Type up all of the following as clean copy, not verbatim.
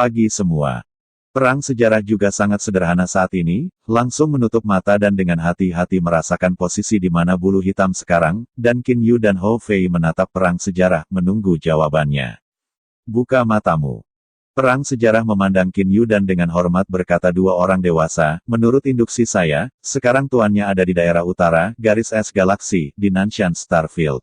Pagi semua. Perang sejarah juga sangat sederhana saat ini, langsung menutup mata dan dengan hati-hati merasakan posisi di mana bulu hitam sekarang, dan Qin Yu dan Hou Fei menatap perang sejarah, menunggu jawabannya. Buka matamu. Perang sejarah memandang Qin Yu dan dengan hormat berkata, dua orang dewasa, menurut induksi saya, sekarang tuannya ada di daerah utara, garis es galaksi, di Nanshan Starfield.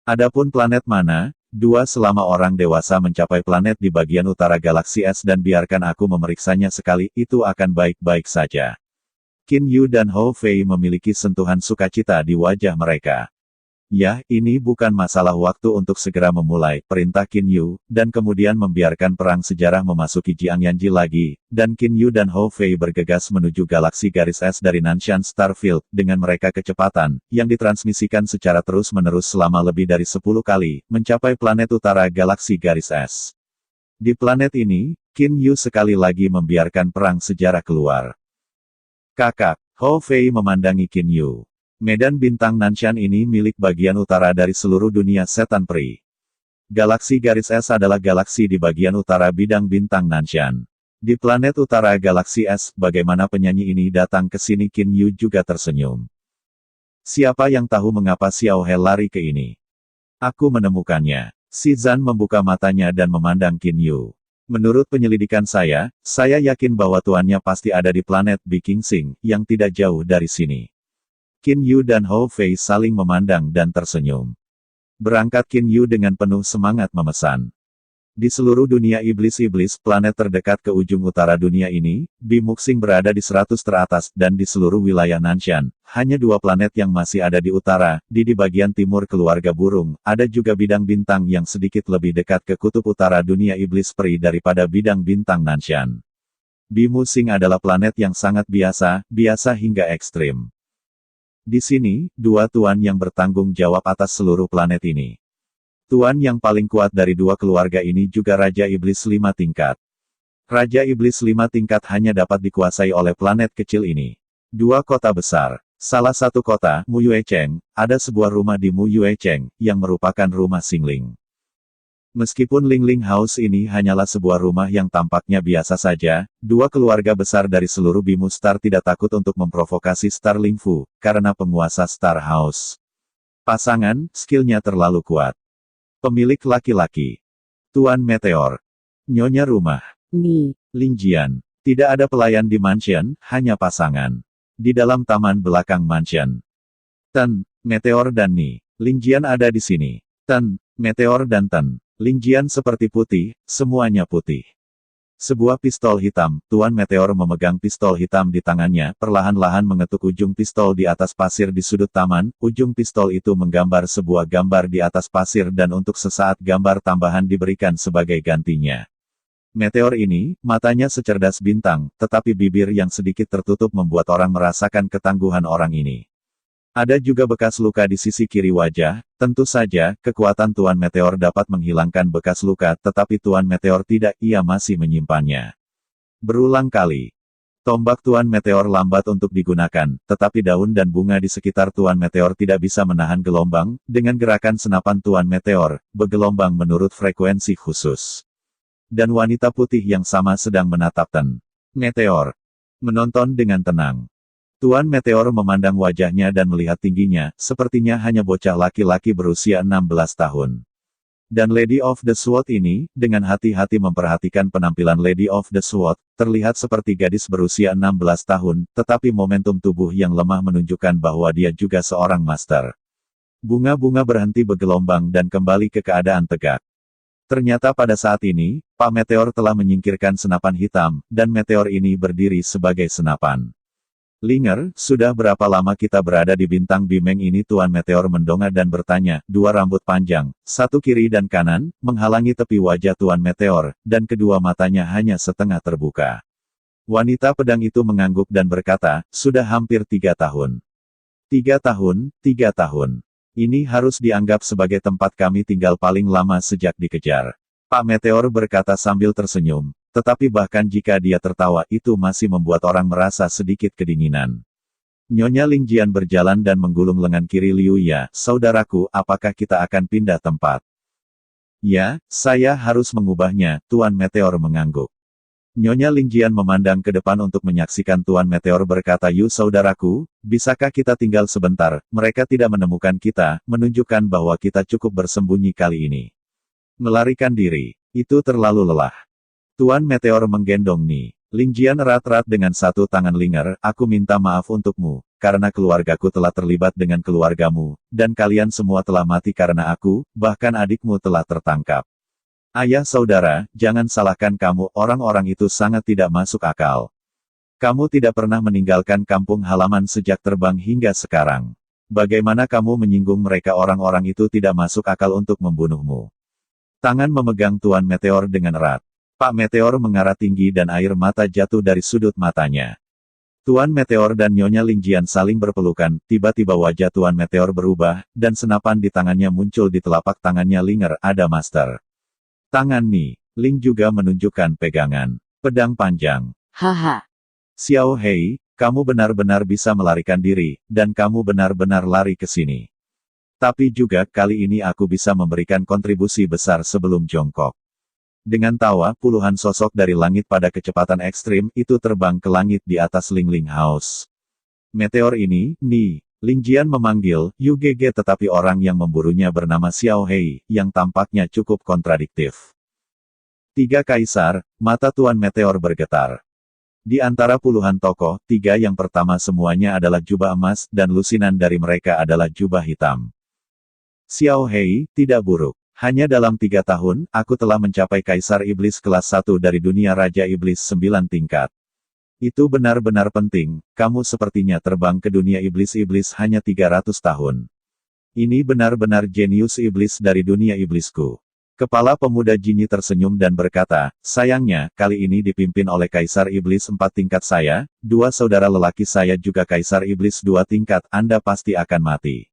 Adapun planet mana? Dua selama orang dewasa mencapai planet di bagian utara galaksi es dan biarkan aku memeriksanya sekali, itu akan baik-baik saja. Qin Yu dan Hou Fei memiliki sentuhan sukacita di wajah mereka. Ya, ini bukan masalah waktu untuk segera memulai, perintah Qin Yu, dan kemudian membiarkan perang sejarah memasuki Jiangyanji lagi, dan Qin Yu dan Hou Fei bergegas menuju galaksi garis es dari Nanshan Starfield, dengan mereka kecepatan, yang ditransmisikan secara terus-menerus selama lebih dari 10 kali, mencapai planet utara galaksi garis es. Di planet ini, Qin Yu sekali lagi membiarkan perang sejarah keluar. Kakak, Hou Fei memandangi Qin Yu. Medan bintang Nanshan ini milik bagian utara dari seluruh dunia setan peri. Galaksi garis es adalah galaksi di bagian utara bidang bintang Nanshan. Di planet utara galaksi es, bagaimana penyanyi ini datang ke sini? Qin Yu juga tersenyum. Siapa yang tahu mengapa Xiao He lari ke ini? Aku menemukannya. Si Zan membuka matanya dan memandang Qin Yu. Menurut penyelidikan saya yakin bahwa tuannya pasti ada di planet Bikingsing, yang tidak jauh dari sini. Qin Yu dan Hou Fei saling memandang dan tersenyum. Berangkat Qin Yu dengan penuh semangat memesan. Di seluruh dunia iblis-iblis, planet terdekat ke ujung utara dunia ini, Bimuxing berada di 100 teratas, dan di seluruh wilayah Nanshan, hanya 2 planet yang masih ada di utara, di bagian timur keluarga burung, ada juga bidang bintang yang sedikit lebih dekat ke kutub utara dunia iblis peri daripada bidang bintang Nanshan. Bimuxing adalah planet yang sangat biasa hingga ekstrim. Di sini, 2 tuan yang bertanggung jawab atas seluruh planet ini. Tuan yang paling kuat dari 2 keluarga ini juga Raja Iblis 5 tingkat. Raja Iblis 5 tingkat hanya dapat dikuasai oleh planet kecil ini. 2 kota besar. Salah satu kota, Muyuecheng, ada sebuah rumah di Muyuecheng, yang merupakan rumah Xingling. Meskipun Lingling House ini hanyalah sebuah rumah yang tampaknya biasa saja, 2 keluarga besar dari seluruh Bimu Star tidak takut untuk memprovokasi Starling Fu, karena penguasa Star House. Pasangan, skillnya terlalu kuat. Pemilik laki-laki. Tuan Meteor. Nyonya rumah. Ni. Lingjian. Tidak ada pelayan di mansion, hanya pasangan. Di dalam taman belakang mansion. Ten, Meteor dan Ni. Lingjian ada di sini. Ten, Meteor dan Ten. Lingjian seperti putih, semuanya putih. Sebuah pistol hitam, Tuan Meteor memegang pistol hitam di tangannya, perlahan-lahan mengetuk ujung pistol di atas pasir di sudut taman, ujung pistol itu menggambar sebuah gambar di atas pasir dan untuk sesaat gambar tambahan diberikan sebagai gantinya. Meteor ini, matanya secerdas bintang, tetapi bibir yang sedikit tertutup membuat orang merasakan ketangguhan orang ini. Ada juga bekas luka di sisi kiri wajah, tentu saja, kekuatan Tuan Meteor dapat menghilangkan bekas luka, tetapi Tuan Meteor tidak, ia masih menyimpannya. Berulang kali. Tombak Tuan Meteor lambat untuk digunakan, tetapi daun dan bunga di sekitar Tuan Meteor tidak bisa menahan gelombang, dengan gerakan senapan Tuan Meteor, bergelombang menurut frekuensi khusus. Dan wanita putih yang sama sedang menatap Ten Meteor. Menonton dengan tenang. Tuan Meteor memandang wajahnya dan melihat tingginya, sepertinya hanya bocah laki-laki berusia 16 tahun. Dan Lady of the Sword ini, dengan hati-hati memperhatikan penampilan Lady of the Sword, terlihat seperti gadis berusia 16 tahun, tetapi momentum tubuh yang lemah menunjukkan bahwa dia juga seorang master. Bunga-bunga berhenti bergelombang dan kembali ke keadaan tegak. Ternyata pada saat ini, Pak Meteor telah menyingkirkan senapan hitam, dan meteor ini berdiri sebagai senapan. Linger, sudah berapa lama kita berada di bintang Bimeng ini? Tuan Meteor mendongak dan bertanya, 2 rambut panjang, satu kiri dan kanan, menghalangi tepi wajah Tuan Meteor, dan kedua matanya hanya setengah terbuka. Wanita pedang itu mengangguk dan berkata, sudah hampir 3 tahun. 3 tahun, 3 tahun. Ini harus dianggap sebagai tempat kami tinggal paling lama sejak dikejar. Pak Meteor berkata sambil tersenyum. Tetapi bahkan jika dia tertawa, itu masih membuat orang merasa sedikit kedinginan. Nyonya Lingjian berjalan dan menggulung lengan kiri Liu Ya, saudaraku, apakah kita akan pindah tempat? Ya, saya harus mengubahnya, Tuan Meteor mengangguk. Nyonya Lingjian memandang ke depan untuk menyaksikan Tuan Meteor berkata, "Yu saudaraku, bisakah kita tinggal sebentar? Mereka tidak menemukan kita, menunjukkan bahwa kita cukup bersembunyi kali ini. Melarikan diri, itu terlalu lelah." Tuan Meteor menggendong Ni Lingjian erat-erat dengan satu tangan Linger. "Aku minta maaf untukmu, karena keluargaku telah terlibat dengan keluargamu, dan kalian semua telah mati karena aku, bahkan adikmu telah tertangkap. Ayah saudara, jangan salahkan kamu, orang-orang itu sangat tidak masuk akal. Kamu tidak pernah meninggalkan kampung halaman sejak terbang hingga sekarang. Bagaimana kamu menyinggung mereka? Orang-orang itu tidak masuk akal untuk membunuhmu." Tangan memegang Tuan Meteor dengan erat. Pak Meteor mengarah tinggi dan air mata jatuh dari sudut matanya. Tuan Meteor dan Nyonya Lingjian saling berpelukan, tiba-tiba wajah Tuan Meteor berubah, dan senapan di tangannya muncul di telapak tangannya Linger. Ada master. Tangan Ni Ling juga menunjukkan pegangan pedang panjang. Haha. "Xiao Hei, kamu benar-benar bisa melarikan diri, dan kamu benar-benar lari ke sini. Tapi juga, kali ini aku bisa memberikan kontribusi besar sebelum jongkok." Dengan tawa, puluhan sosok dari langit pada kecepatan ekstrim itu terbang ke langit di atas Lingling House. Meteor ini, Ni Lingjian memanggil, "UGG," tetapi orang yang memburunya bernama Xiao Hei, yang tampaknya cukup kontradiktif. Tiga kaisar, mata Tuan Meteor bergetar. Di antara puluhan tokoh, tiga yang pertama semuanya adalah jubah emas, dan lusinan dari mereka adalah jubah hitam. Xiao Hei, tidak buruk. Hanya dalam 3 tahun, aku telah mencapai Kaisar Iblis kelas 1 dari dunia Raja Iblis 9 tingkat. Itu benar-benar penting, kamu sepertinya terbang ke dunia iblis-iblis hanya 300 tahun. Ini benar-benar jenius iblis dari dunia iblisku. Kepala pemuda Jinyi tersenyum dan berkata, "Sayangnya, kali ini dipimpin oleh Kaisar Iblis 4 tingkat saya, 2 saudara lelaki saya juga Kaisar Iblis 2 tingkat, Anda pasti akan mati."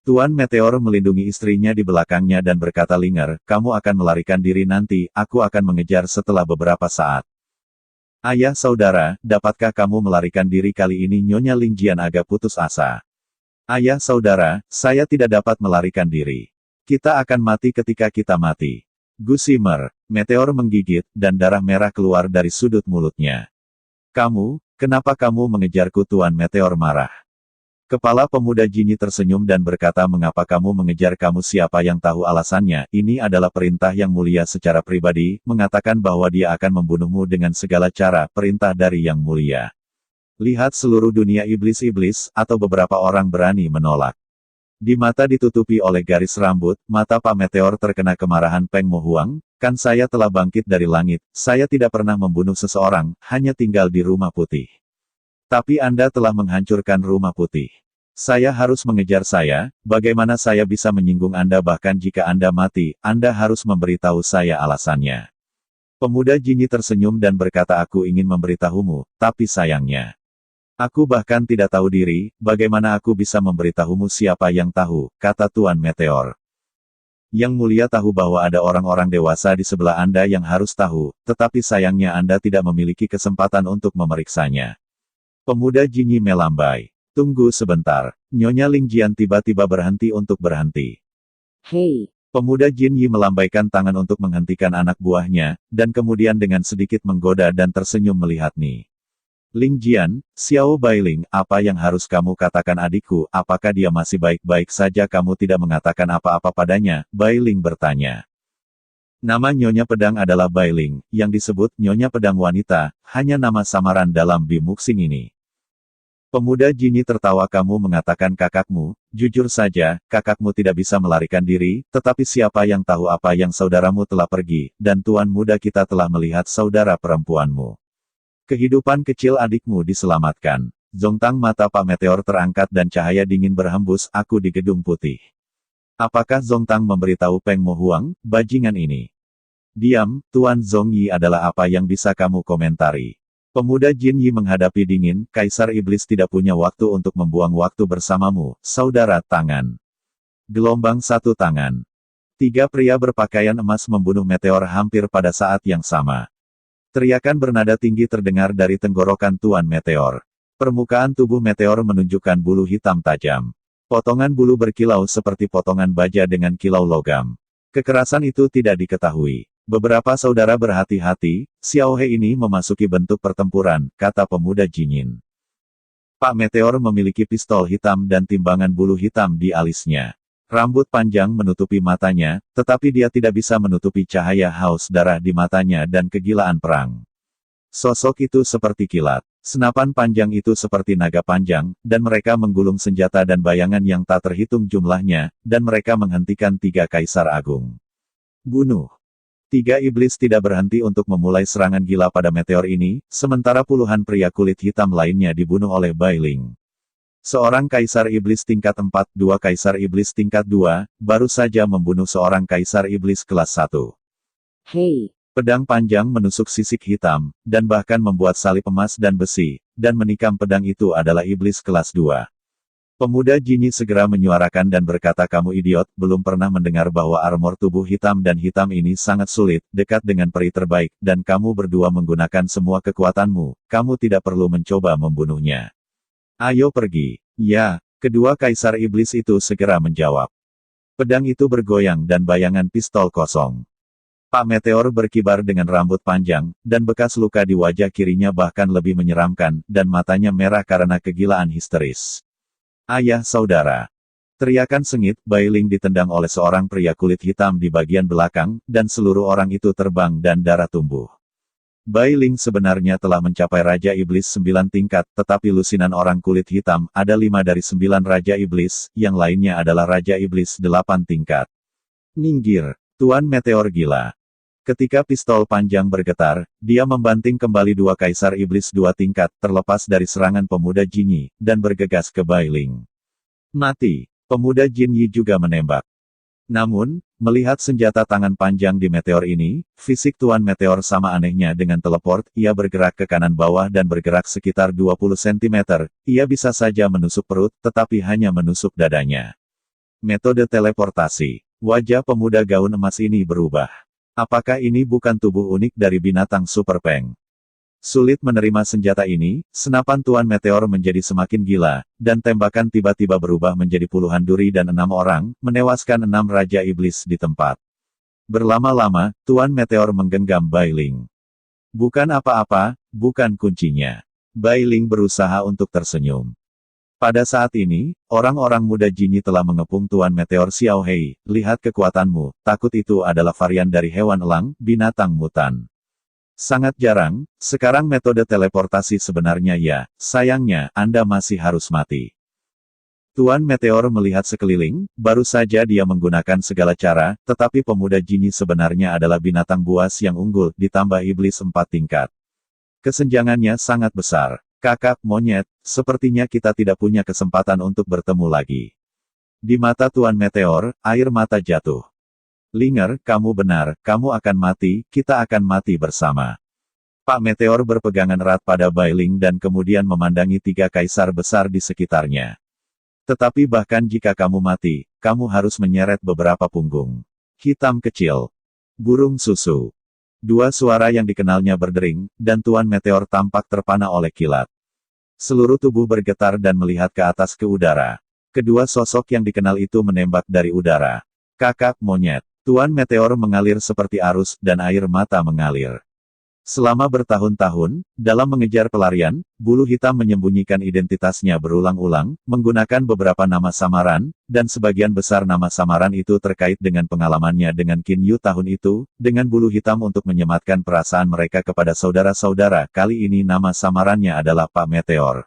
Tuan Meteor melindungi istrinya di belakangnya dan berkata, "Linger, kamu akan melarikan diri nanti, aku akan mengejar setelah beberapa saat." "Ayah saudara, dapatkah kamu melarikan diri kali ini?" Nyonya Lingjian agak putus asa. "Ayah saudara, saya tidak dapat melarikan diri. Kita akan mati ketika kita mati." Gusimer, Meteor menggigit, dan darah merah keluar dari sudut mulutnya. "Kamu, kenapa kamu mengejarku?" Tuan Meteor marah. Kepala pemuda Jinyi tersenyum dan berkata, "Mengapa kamu mengejar? Kamu siapa yang tahu alasannya? Ini adalah perintah yang mulia secara pribadi, mengatakan bahwa dia akan membunuhmu dengan segala cara, perintah dari yang mulia. Lihat seluruh dunia iblis-iblis, atau beberapa orang berani menolak." Di mata ditutupi oleh garis rambut, mata Pak Meteor terkena kemarahan. "Peng Mo Huang, kan saya telah bangkit dari langit, saya tidak pernah membunuh seseorang, hanya tinggal di Rumah Putih. Tapi Anda telah menghancurkan Rumah Putih. Saya harus mengejar saya, bagaimana saya bisa menyinggung Anda? Bahkan jika Anda mati, Anda harus memberitahu saya alasannya." Pemuda Jinyi tersenyum dan berkata, "Aku ingin memberitahumu, tapi sayangnya, aku bahkan tidak tahu diri, bagaimana aku bisa memberitahumu?" "Siapa yang tahu?" kata Tuan Meteor. "Yang mulia tahu bahwa ada orang-orang dewasa di sebelah Anda yang harus tahu, tetapi sayangnya Anda tidak memiliki kesempatan untuk memeriksanya." Pemuda Jinyi melambai. "Tunggu sebentar." Nyonya Lingjian tiba-tiba berhenti untuk berhenti. Hei. Pemuda Jinyi melambaikan tangan untuk menghentikan anak buahnya, dan kemudian dengan sedikit menggoda dan tersenyum melihat Ni Lingjian, "Xiao Bailing, apa yang harus kamu katakan adikku? Apakah dia masih baik-baik saja?" "Kamu tidak mengatakan apa-apa padanya?" Bailing bertanya. Nama Nyonya Pedang adalah Bailing, yang disebut Nyonya Pedang Wanita, hanya nama samaran dalam Bimuxing ini. Pemuda Jinyi tertawa. "Kamu mengatakan kakakmu, jujur saja, kakakmu tidak bisa melarikan diri, tetapi siapa yang tahu apa yang saudaramu telah pergi, dan tuan muda kita telah melihat saudara perempuanmu. Kehidupan kecil adikmu diselamatkan." Zongtang, mata Pak Meteor terangkat dan cahaya dingin berhembus. "Aku di Gedung Putih. Apakah Zongtang memberitahu Peng Mo Huang, bajingan ini?" "Diam, Tuan Zongyi adalah apa yang bisa kamu komentari?" Pemuda Jinyi menghadapi dingin. "Kaisar Iblis tidak punya waktu untuk membuang waktu bersamamu, saudara." Tangan. Gelombang 1 tangan. 3 pria berpakaian emas membunuh Meteor hampir pada saat yang sama. Teriakan bernada tinggi terdengar dari tenggorokan Tuan Meteor. Permukaan tubuh Meteor menunjukkan bulu hitam tajam. Potongan bulu berkilau seperti potongan baja dengan kilau logam. Kekerasan itu tidak diketahui. Beberapa saudara berhati-hati, Xiao He ini memasuki bentuk pertempuran, kata pemuda Jinyin. Pak Meteor memiliki pistol hitam dan timbangan bulu hitam di alisnya. Rambut panjang menutupi matanya, tetapi dia tidak bisa menutupi cahaya haus darah di matanya dan kegilaan perang. Sosok itu seperti kilat. Senapan panjang itu seperti naga panjang, dan mereka menggulung senjata dan bayangan yang tak terhitung jumlahnya, dan mereka menghentikan 3 kaisar agung. Bunuh. 3 iblis tidak berhenti untuk memulai serangan gila pada meteor ini, sementara puluhan pria kulit hitam lainnya dibunuh oleh Bai Ling. Seorang kaisar iblis tingkat 4, 2 kaisar iblis tingkat 2, baru saja membunuh seorang kaisar iblis kelas 1. Hei, Pedang panjang menusuk sisik hitam, dan bahkan membuat salib emas dan besi, dan menikam pedang itu adalah iblis kelas 2. Pemuda Jinyi segera menyuarakan dan berkata, kamu idiot, belum pernah mendengar bahwa armor tubuh hitam dan hitam ini sangat sulit, dekat dengan peri terbaik, dan kamu berdua menggunakan semua kekuatanmu, kamu tidak perlu mencoba membunuhnya. Ayo pergi. Ya, kedua kaisar iblis itu segera menjawab. Pedang itu bergoyang dan bayangan pistol kosong. Pak Meteor berkibar dengan rambut panjang, dan bekas luka di wajah kirinya bahkan lebih menyeramkan, dan matanya merah karena kegilaan histeris. Ayah saudara. Teriakan sengit, Bai Ling ditendang oleh seorang pria kulit hitam di bagian belakang, dan seluruh orang itu terbang dan darah tumbuh. Bai Ling sebenarnya telah mencapai Raja Iblis 9 tingkat, tetapi lusinan orang kulit hitam, ada 5 dari 9 Raja Iblis, yang lainnya adalah Raja Iblis 8 tingkat. Minggir, Tuan Meteor gila. Ketika pistol panjang bergetar, dia membanting kembali 2 kaisar iblis 2 tingkat, terlepas dari serangan pemuda Jinyi, dan bergegas ke Bai Ling. Mati. Pemuda Jinyi juga menembak. Namun, melihat senjata tangan panjang di meteor ini, fisik Tuan Meteor sama anehnya dengan teleport, ia bergerak ke kanan bawah dan bergerak sekitar 20 cm, ia bisa saja menusuk perut, tetapi hanya menusuk dadanya. Metode teleportasi. Wajah pemuda gaun emas ini berubah. Apakah ini bukan tubuh unik dari binatang Super Peng? Sulit menerima senjata ini, senapan Tuan Meteor menjadi semakin gila, dan tembakan tiba-tiba berubah menjadi puluhan duri dan 6 orang, menewaskan 6 Raja Iblis di tempat. Berlama-lama, Tuan Meteor menggenggam Bai Ling. Bukan apa-apa, bukan kuncinya. Bai Ling berusaha untuk tersenyum. Pada saat ini, orang-orang muda Jinyi telah mengepung Tuan Meteor Xiao Hei, lihat kekuatanmu, takut itu adalah varian dari hewan elang, binatang mutan. Sangat jarang, sekarang metode teleportasi sebenarnya ya, sayangnya, Anda masih harus mati. Tuan Meteor melihat sekeliling, baru saja dia menggunakan segala cara, tetapi pemuda Jinyi sebenarnya adalah binatang buas yang unggul, ditambah iblis 4 tingkat. Kesenjangannya sangat besar. Kakak monyet, sepertinya kita tidak punya kesempatan untuk bertemu lagi. Di mata Tuan Meteor, air mata jatuh. Linger, kamu benar, kamu akan mati, kita akan mati bersama. Pak Meteor berpegangan erat pada Bai Ling dan kemudian memandangi 3 kaisar besar di sekitarnya. Tetapi bahkan jika kamu mati, kamu harus menyeret beberapa punggung. Hitam kecil. Burung susu. 2 suara yang dikenalnya berdering, dan Tuan Meteor tampak terpana oleh kilat. Seluruh tubuh bergetar dan melihat ke atas ke udara. Kedua sosok yang dikenal itu menembak dari udara. Kakak monyet. Tuan Meteor mengalir seperti arus, dan air mata mengalir. Selama bertahun-tahun, dalam mengejar pelarian, bulu hitam menyembunyikan identitasnya berulang-ulang, menggunakan beberapa nama samaran, dan sebagian besar nama samaran itu terkait dengan pengalamannya dengan Qin Yu tahun itu, dengan bulu hitam untuk menyematkan perasaan mereka kepada saudara-saudara. Kali ini nama samarannya adalah Pak Meteor.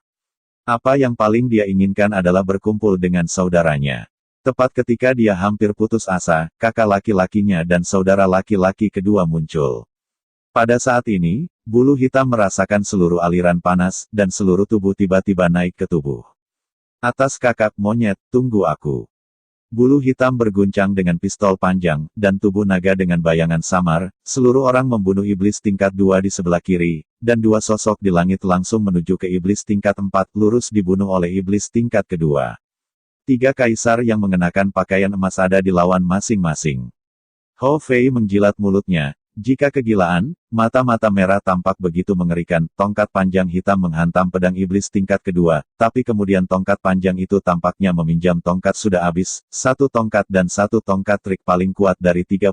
Apa yang paling dia inginkan adalah berkumpul dengan saudaranya. Tepat ketika dia hampir putus asa, kakak laki-lakinya dan saudara laki-laki kedua muncul. Pada saat ini, bulu hitam merasakan seluruh aliran panas, dan seluruh tubuh tiba-tiba naik ke tubuh. Atas kakak monyet, tunggu aku. Bulu hitam berguncang dengan pistol panjang, dan tubuh naga dengan bayangan samar, seluruh orang membunuh iblis tingkat 2 di sebelah kiri, dan 2 sosok di langit langsung menuju ke iblis tingkat 4 lurus dibunuh oleh iblis tingkat kedua. 3 kaisar yang mengenakan pakaian emas ada di lawan masing-masing. Hou Fei menjilat mulutnya. Jika kegilaan, mata-mata merah tampak begitu mengerikan, tongkat panjang hitam menghantam pedang iblis tingkat kedua, tapi kemudian tongkat panjang itu tampaknya meminjam tongkat sudah habis, satu tongkat dan satu tongkat trik paling kuat dari 36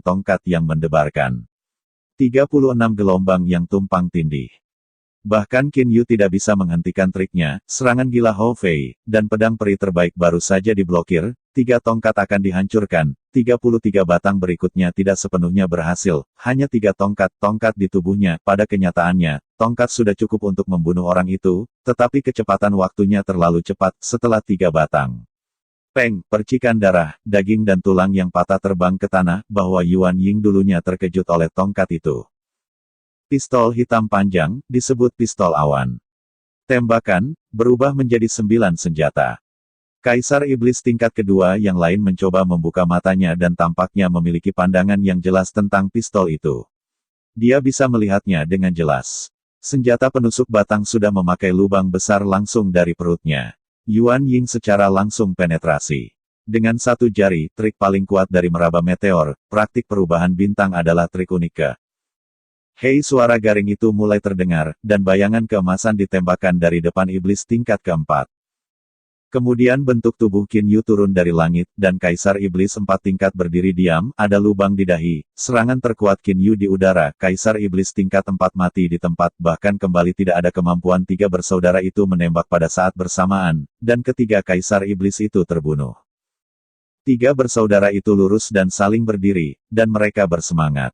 tongkat yang mendebarkan. 36 gelombang yang tumpang tindih. Bahkan Qin Yu tidak bisa menghentikan triknya, serangan gila Hou Fei, dan pedang peri terbaik baru saja diblokir, 3 tongkat akan dihancurkan, 33 batang berikutnya tidak sepenuhnya berhasil, hanya 3 tongkat di tubuhnya, pada kenyataannya, tongkat sudah cukup untuk membunuh orang itu, tetapi kecepatan waktunya terlalu cepat, setelah 3 batang. Peng, percikan darah, daging dan tulang yang patah terbang ke tanah, bahwa Yuan Ying dulunya terkejut oleh tongkat itu. Pistol hitam panjang, disebut pistol awan. Tembakan, berubah menjadi 9 senjata. Kaisar Iblis tingkat kedua yang lain mencoba membuka matanya dan tampaknya memiliki pandangan yang jelas tentang pistol itu. Dia bisa melihatnya dengan jelas. Senjata penusuk batang sudah memakai lubang besar langsung dari perutnya. Yuan Ying secara langsung penetrasi. Dengan satu jari, trik paling kuat dari meraba meteor, praktik perubahan bintang adalah trik unik. Hei, suara garing itu mulai terdengar, dan bayangan keemasan ditembakkan dari depan iblis tingkat keempat. Kemudian bentuk tubuh Qin Yu turun dari langit, dan Kaisar Iblis 4 tingkat berdiri diam, ada lubang di dahi, serangan terkuat Qin Yu di udara, Kaisar Iblis tingkat 4 mati di tempat, bahkan kembali tidak ada kemampuan 3 bersaudara itu menembak pada saat bersamaan, dan ketiga Kaisar Iblis itu terbunuh. 3 bersaudara itu lurus dan saling berdiri, dan mereka bersemangat.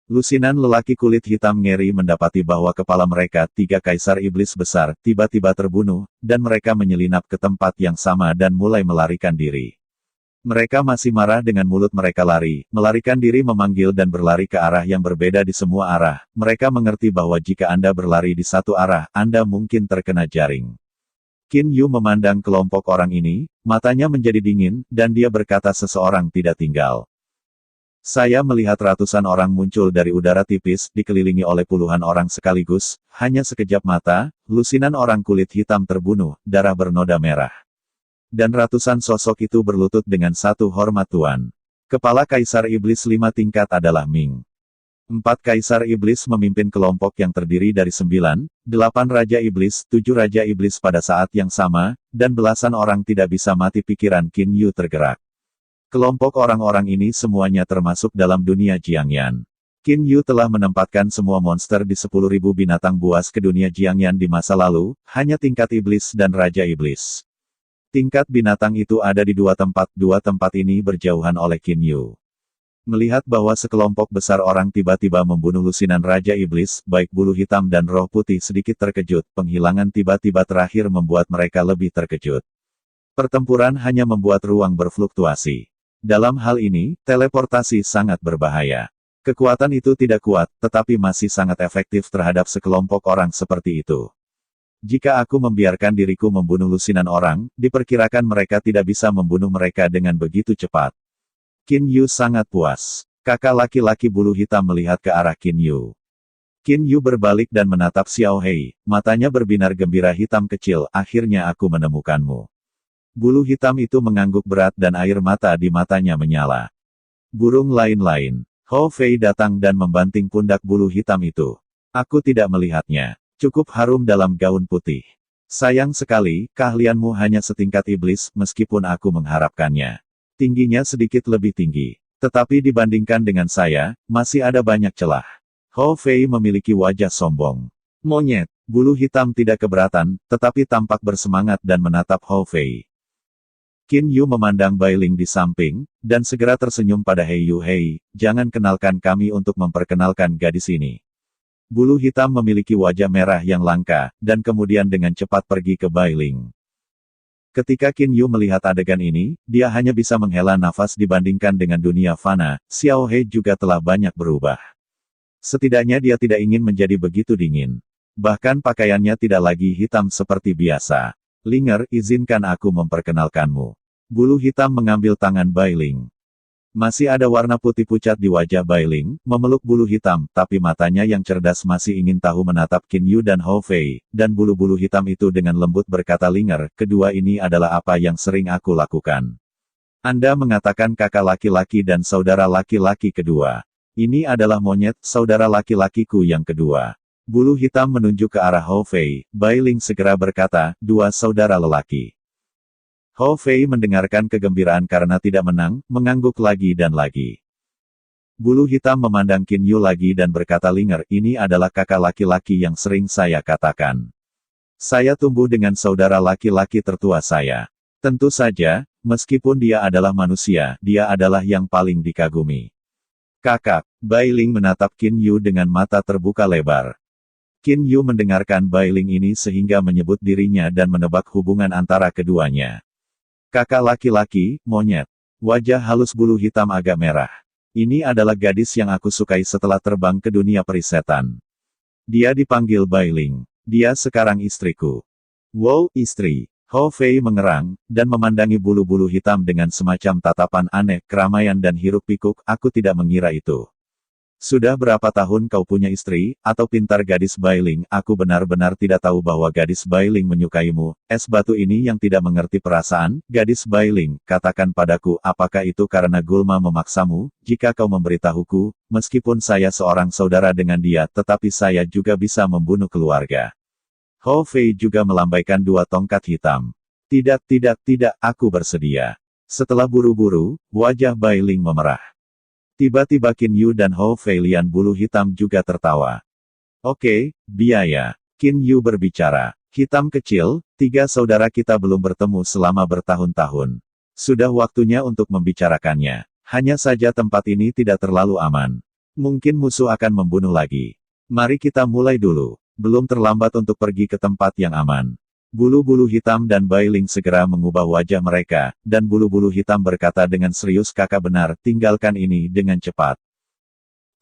Lusinan lelaki kulit hitam ngeri mendapati bahwa kepala mereka, 3 kaisar iblis besar, tiba-tiba terbunuh, dan mereka menyelinap ke tempat yang sama dan mulai melarikan diri. Mereka masih marah dengan mulut mereka melarikan diri memanggil dan berlari ke arah yang berbeda di semua arah. Mereka mengerti bahwa jika Anda berlari di satu arah, Anda mungkin terkena jaring. Qin Yu memandang kelompok orang ini, matanya menjadi dingin, dan dia berkata seseorang tidak tinggal. Saya melihat ratusan orang muncul dari udara tipis, dikelilingi oleh puluhan orang sekaligus, hanya sekejap mata, lusinan orang kulit hitam terbunuh, darah bernoda merah. Dan ratusan sosok itu berlutut dengan satu hormat Tuan. Kepala Kaisar Iblis 5 tingkat adalah Ming. 4 Kaisar Iblis memimpin kelompok yang terdiri dari 9, 8 Raja Iblis, 7 Raja Iblis pada saat yang sama, dan belasan orang tidak bisa mati. Pikiran Qin Yu tergerak. Kelompok orang-orang ini semuanya termasuk dalam dunia Jiangyan. Qin Yu telah menempatkan semua monster di 10.000 binatang buas ke dunia Jiangyan di masa lalu, hanya tingkat iblis dan Raja Iblis. Tingkat binatang itu ada di 2 tempat ini berjauhan oleh Qin Yu. Melihat bahwa sekelompok besar orang tiba-tiba membunuh lusinan Raja Iblis, baik bulu hitam dan roh putih sedikit terkejut, penghilangan tiba-tiba terakhir membuat mereka lebih terkejut. Pertempuran hanya membuat ruang berfluktuasi. Dalam hal ini, teleportasi sangat berbahaya. Kekuatan itu tidak kuat, tetapi masih sangat efektif terhadap sekelompok orang seperti itu. Jika aku membiarkan diriku membunuh lusinan orang, diperkirakan mereka tidak bisa membunuh mereka dengan begitu cepat. Qin Yu sangat puas. Kakak laki-laki bulu hitam melihat ke arah Qin Yu. Qin Yu berbalik dan menatap Xiao Hei, matanya berbinar gembira hitam kecil, akhirnya aku menemukanmu. Bulu hitam itu mengangguk berat dan air mata di matanya menyala. Burung lain-lain. Hou Fei datang dan membanting pundak bulu hitam itu. Aku tidak melihatnya. Cukup harum dalam gaun putih. Sayang sekali, keahlianmu hanya setingkat iblis, meskipun aku mengharapkannya. Tingginya sedikit lebih tinggi. Tetapi dibandingkan dengan saya, masih ada banyak celah. Hou Fei memiliki wajah sombong. Monyet. Bulu hitam tidak keberatan, tetapi tampak bersemangat dan menatap Hou Fei. Qin Yu memandang Bai Ling di samping, dan segera tersenyum pada Hei Yu. Hei, jangan kenalkan kami untuk memperkenalkan gadis ini. Bulu hitam memiliki wajah merah yang langka, dan kemudian dengan cepat pergi ke Bai Ling. Ketika Qin Yu melihat adegan ini, dia hanya bisa menghela nafas dibandingkan dengan dunia fana. Xiao Hei juga telah banyak berubah. Setidaknya dia tidak ingin menjadi begitu dingin. Bahkan pakaiannya tidak lagi hitam seperti biasa. Linger, izinkan aku memperkenalkanmu. Bulu hitam mengambil tangan Bai Ling. Masih ada warna putih pucat di wajah Bai Ling, memeluk bulu hitam, tapi matanya yang cerdas masih ingin tahu menatap Qin Yu dan Hou Fei, dan bulu-bulu hitam itu dengan lembut berkata, Linger, kedua ini adalah apa yang sering aku lakukan. Anda mengatakan kakak laki-laki dan saudara laki-laki kedua. Ini adalah monyet, saudara laki-lakiku yang kedua. Bulu hitam menunjuk ke arah Hou Fei. Bai Ling segera berkata, dua saudara lelaki. Hou Fei mendengarkan kegembiraan karena tidak menang, mengangguk lagi dan lagi. Bulu hitam memandang Qin Yu lagi dan berkata linger, ini adalah kakak laki-laki yang sering saya katakan. Saya tumbuh dengan saudara laki-laki tertua saya. Tentu saja, meskipun dia adalah manusia, dia adalah yang paling dikagumi. Kakak, Bai Ling menatap Qin Yu dengan mata terbuka lebar. Qin Yu mendengarkan Bai Ling ini sehingga menyebut dirinya dan menebak hubungan antara keduanya. Kakak laki-laki, monyet. Wajah halus bulu hitam agak merah. Ini adalah gadis yang aku sukai setelah terbang ke dunia perisetan. Dia dipanggil Bai Ling. Dia sekarang istriku. Wow, istri. Hou Fei mengerang, dan memandangi bulu-bulu hitam dengan semacam tatapan aneh, keramaian dan hiruk-pikuk, aku tidak mengira itu. Sudah berapa tahun kau punya istri, atau pintar gadis Bai Ling, aku benar-benar tidak tahu bahwa gadis Bai Ling menyukaimu, es batu ini yang tidak mengerti perasaan, gadis Bai Ling, katakan padaku, apakah itu karena Gulma memaksamu, jika kau memberitahuku, meskipun saya seorang saudara dengan dia, tetapi saya juga bisa membunuh keluarga. Hou Fei juga melambaikan dua tongkat hitam. Tidak, aku bersedia. Setelah buru-buru, wajah Bai Ling memerah. Tiba-tiba Qin Yu dan Hou Fei Lian bulu hitam juga tertawa. Oke, biaya. Qin Yu berbicara. Hitam kecil, tiga saudara kita belum bertemu selama bertahun-tahun. Sudah waktunya untuk membicarakannya. Hanya saja tempat ini tidak terlalu aman. Mungkin musuh akan membunuh lagi. Mari kita mulai dulu. Belum terlambat untuk pergi ke tempat yang aman. Bulu-bulu hitam dan Bai Ling segera mengubah wajah mereka, dan bulu-bulu hitam berkata dengan serius kakak benar, tinggalkan ini dengan cepat.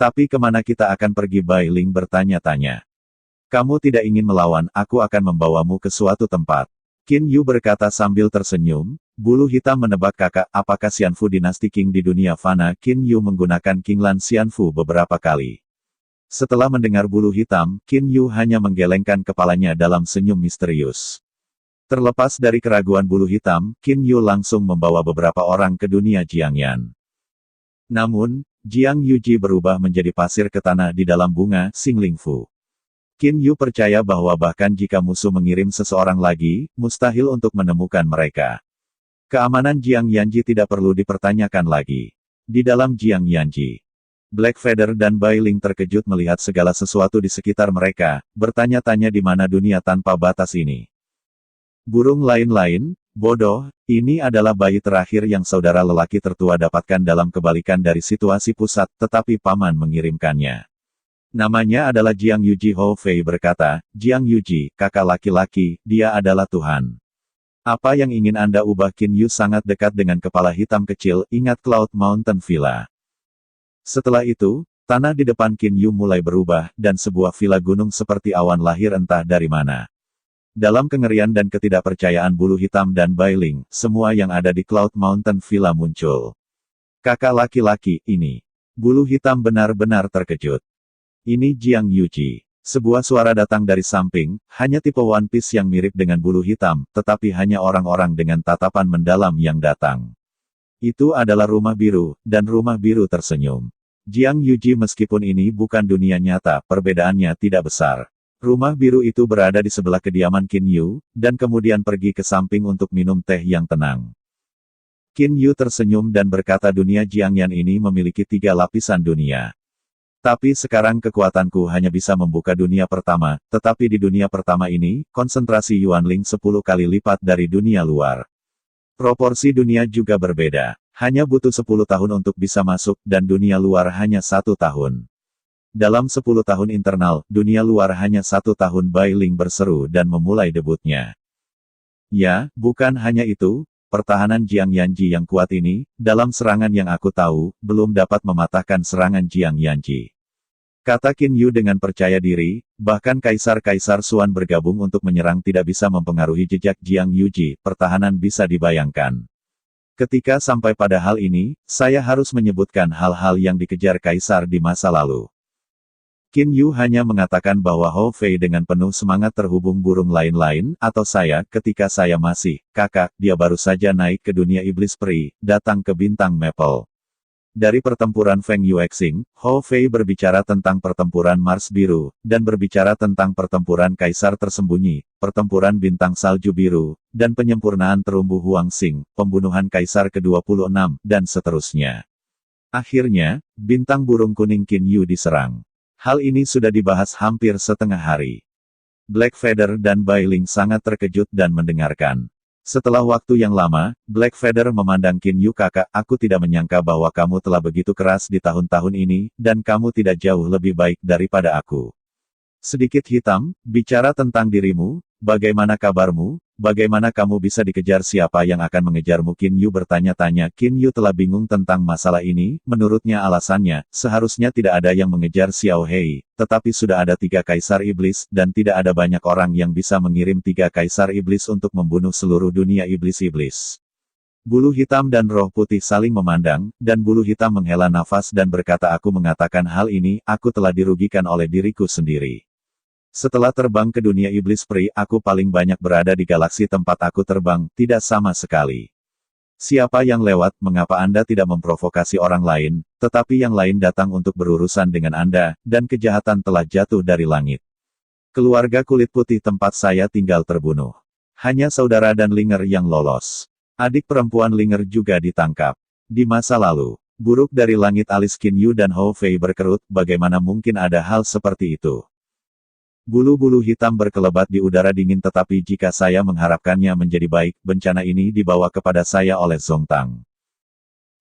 Tapi kemana kita akan pergi? Bai Ling bertanya-tanya. Kamu tidak ingin melawan, aku akan membawamu ke suatu tempat. Qin Yu berkata sambil tersenyum, bulu hitam menebak kakak, apakah Xianfu dinasti Qing di dunia fana? Qin Yu menggunakan Qinglan Xianfu beberapa kali. Setelah mendengar bulu hitam, Qin Yu hanya menggelengkan kepalanya dalam senyum misterius. Terlepas dari keraguan bulu hitam, Qin Yu langsung membawa beberapa orang ke dunia Jiangyan. Namun, Jiang Yuji berubah menjadi pasir ke tanah di dalam bunga, Xinglingfu. Qin Yu percaya bahwa bahkan jika musuh mengirim seseorang lagi, mustahil untuk menemukan mereka. Keamanan Jiang Yanji tidak perlu dipertanyakan lagi. Di dalam Jiang Yanji, Black Feather dan Bai Ling terkejut melihat segala sesuatu di sekitar mereka, bertanya-tanya di mana dunia tanpa batas ini. Burung lain-lain, bodoh, ini adalah bayi terakhir yang saudara lelaki tertua dapatkan dalam kebalikan dari situasi pusat, tetapi paman mengirimkannya. Namanya adalah Jiang Yuji. Hou Fei berkata, Jiang Yuji, kakak laki-laki, dia adalah Tuhan. Apa yang ingin Anda ubah? Qin Yu sangat dekat dengan kepala hitam kecil, ingat Cloud Mountain Villa. Setelah itu, tanah di depan Qin Yu mulai berubah, dan sebuah villa gunung seperti awan lahir entah dari mana. Dalam kengerian dan ketidakpercayaan bulu hitam dan Bai Ling, semua yang ada di Cloud Mountain Villa muncul. Kakak laki-laki, ini. Bulu hitam benar-benar terkejut. Ini Jiang Yuji. Sebuah suara datang dari samping, hanya tipe One Piece yang mirip dengan bulu hitam, tetapi hanya orang-orang dengan tatapan mendalam yang datang. Itu adalah rumah biru, dan rumah biru tersenyum. Jiang Yuji meskipun ini bukan dunia nyata, perbedaannya tidak besar. Rumah biru itu berada di sebelah kediaman Qin Yu, dan kemudian pergi ke samping untuk minum teh yang tenang. Qin Yu tersenyum dan berkata dunia Jiangyan ini memiliki 3 lapisan dunia. Tapi sekarang kekuatanku hanya bisa membuka dunia pertama, tetapi di dunia pertama ini, konsentrasi Yuanling 10 kali lipat dari dunia luar. Proporsi dunia juga berbeda. Hanya butuh 10 tahun untuk bisa masuk, dan dunia luar hanya 1 tahun. Dalam 10 tahun internal, dunia luar hanya 1 tahun. Bai Ling berseru dan memulai debutnya. Ya, bukan hanya itu, pertahanan Jiang Yanji yang kuat ini, dalam serangan yang aku tahu, belum dapat mematahkan serangan Jiang Yanji. Kata Qin Yu dengan percaya diri, bahkan Kaisar-Kaisar Suan bergabung untuk menyerang tidak bisa mempengaruhi jejak Jiang Yuji, pertahanan bisa dibayangkan. Ketika sampai pada hal ini, saya harus menyebutkan hal-hal yang dikejar Kaisar di masa lalu. Qin Yu hanya mengatakan bahwa Hou Fei dengan penuh semangat terhubung burung lain-lain, atau saya, ketika saya masih, kakak, dia baru saja naik ke dunia iblis peri, datang ke bintang Maple. Dari pertempuran Feng Yuexing, Hou Fei berbicara tentang pertempuran Mars Biru, dan berbicara tentang pertempuran Kaisar Tersembunyi, pertempuran Bintang Salju Biru, dan penyempurnaan terumbu Huang Xing, pembunuhan Kaisar ke-26, dan seterusnya. Akhirnya, bintang burung kuning Qin Yu diserang. Hal ini sudah dibahas hampir setengah hari. Blackfeather dan Bai Ling sangat terkejut dan mendengarkan. Setelah waktu yang lama, Blackfeather memandang Qin Yu, kakak, aku tidak menyangka bahwa kamu telah begitu keras di tahun-tahun ini, dan kamu tidak jauh lebih baik daripada aku. Sedikit hitam, bicara tentang dirimu, bagaimana kabarmu, bagaimana kamu bisa dikejar, siapa yang akan mengejarmu? Qin Yu bertanya-tanya. Qin Yu telah bingung tentang masalah ini, menurutnya alasannya, seharusnya tidak ada yang mengejar Xiao Hei, tetapi sudah ada 3 kaisar iblis, dan tidak ada banyak orang yang bisa mengirim 3 kaisar iblis untuk membunuh seluruh dunia iblis-iblis. Bulu hitam dan roh putih saling memandang, dan bulu hitam menghela nafas dan berkata, aku mengatakan hal ini, aku telah dirugikan oleh diriku sendiri. Setelah terbang ke dunia iblis peri, aku paling banyak berada di galaksi tempat aku terbang, tidak sama sekali. Siapa yang lewat, mengapa Anda tidak memprovokasi orang lain, tetapi yang lain datang untuk berurusan dengan Anda, dan kejahatan telah jatuh dari langit. Keluarga kulit putih tempat saya tinggal terbunuh. Hanya saudara dan Linger yang lolos. Adik perempuan Linger juga ditangkap. Di masa lalu, buruk dari langit alis Qin Yu dan Hou Fei berkerut, bagaimana mungkin ada hal seperti itu? Bulu-bulu hitam berkelebat di udara dingin, tetapi jika saya mengharapkannya menjadi baik, bencana ini dibawa kepada saya oleh Zongtang.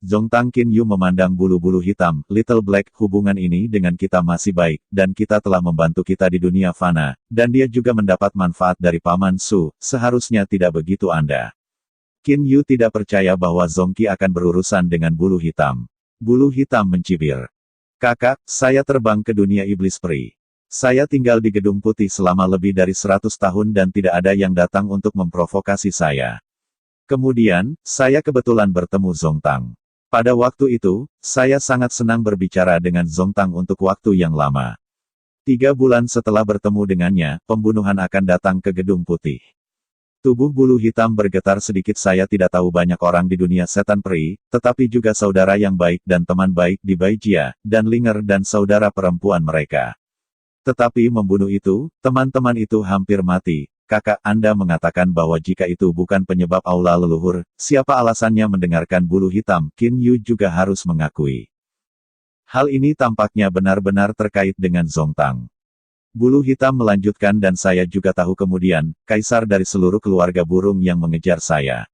Zongtang. Qin Yu memandang bulu-bulu hitam, Little Black, hubungan ini dengan kita masih baik, dan kita telah membantu kita di dunia fana, dan dia juga mendapat manfaat dari Paman Su, seharusnya tidak begitu Anda. Qin Yu tidak percaya bahwa Zongqi akan berurusan dengan bulu hitam. Bulu hitam mencibir. Kakak, saya terbang ke dunia iblis peri. Saya tinggal di Gedung Putih selama lebih dari 100 tahun dan tidak ada yang datang untuk memprovokasi saya. Kemudian, saya kebetulan bertemu Zongtang. Pada waktu itu, saya sangat senang berbicara dengan Zongtang untuk waktu yang lama. 3 bulan setelah bertemu dengannya, pembunuhan akan datang ke Gedung Putih. Tubuh bulu hitam bergetar sedikit. Saya tidak tahu banyak orang di dunia setan peri, tetapi juga saudara yang baik dan teman baik di Baijia, dan Linger dan saudara perempuan mereka. Tetapi membunuh itu, teman-teman itu hampir mati. Kakak, Anda mengatakan bahwa jika itu bukan penyebab aula leluhur, siapa alasannya mendengarkan bulu hitam? Qin Yu juga harus mengakui. Hal ini tampaknya benar-benar terkait dengan Zongtang. Bulu hitam melanjutkan, dan saya juga tahu kemudian, kaisar dari seluruh keluarga burung yang mengejar saya.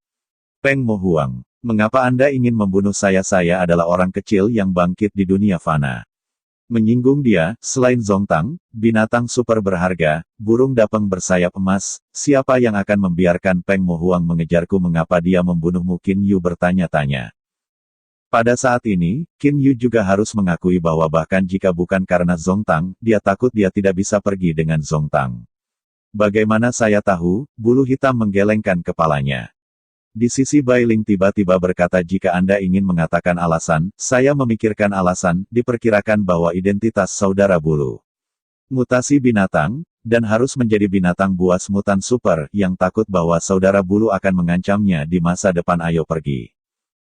Peng Mo Huang, mengapa Anda ingin membunuh saya? Saya adalah orang kecil yang bangkit di dunia fana. Menyinggung dia, selain Zongtang, binatang super berharga, burung dapeng bersayap emas, siapa yang akan membiarkan Peng Mo Huang mengejarku? Mengapa dia membunuhmu? Qin Yu bertanya-tanya. Pada saat ini, Qin Yu juga harus mengakui bahwa bahkan jika bukan karena Zongtang, dia takut dia tidak bisa pergi dengan Zongtang. Bagaimana saya tahu? Bulu hitam menggelengkan kepalanya. Di sisi Bai Ling tiba-tiba berkata, jika Anda ingin mengatakan alasan, saya memikirkan alasan, diperkirakan bahwa identitas saudara bulu mutasi binatang, dan harus menjadi binatang buas mutan super, yang takut bahwa saudara bulu akan mengancamnya di masa depan. Ayo pergi.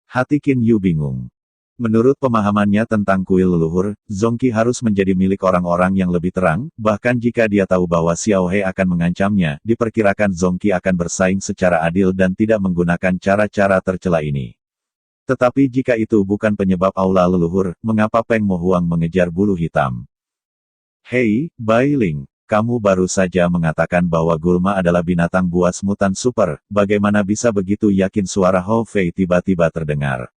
Hati Qin Yu bingung. Menurut pemahamannya tentang kuil leluhur, Zongqi harus menjadi milik orang-orang yang lebih terang, bahkan jika dia tahu bahwa Xiao He akan mengancamnya, diperkirakan Zongqi akan bersaing secara adil dan tidak menggunakan cara-cara tercela ini. Tetapi jika itu bukan penyebab aula leluhur, mengapa Peng Mo Huang mengejar bulu hitam? Hei, Bai Ling, kamu baru saja mengatakan bahwa gulma adalah binatang buas mutan super, bagaimana bisa begitu yakin? Suara Hou Fei tiba-tiba terdengar.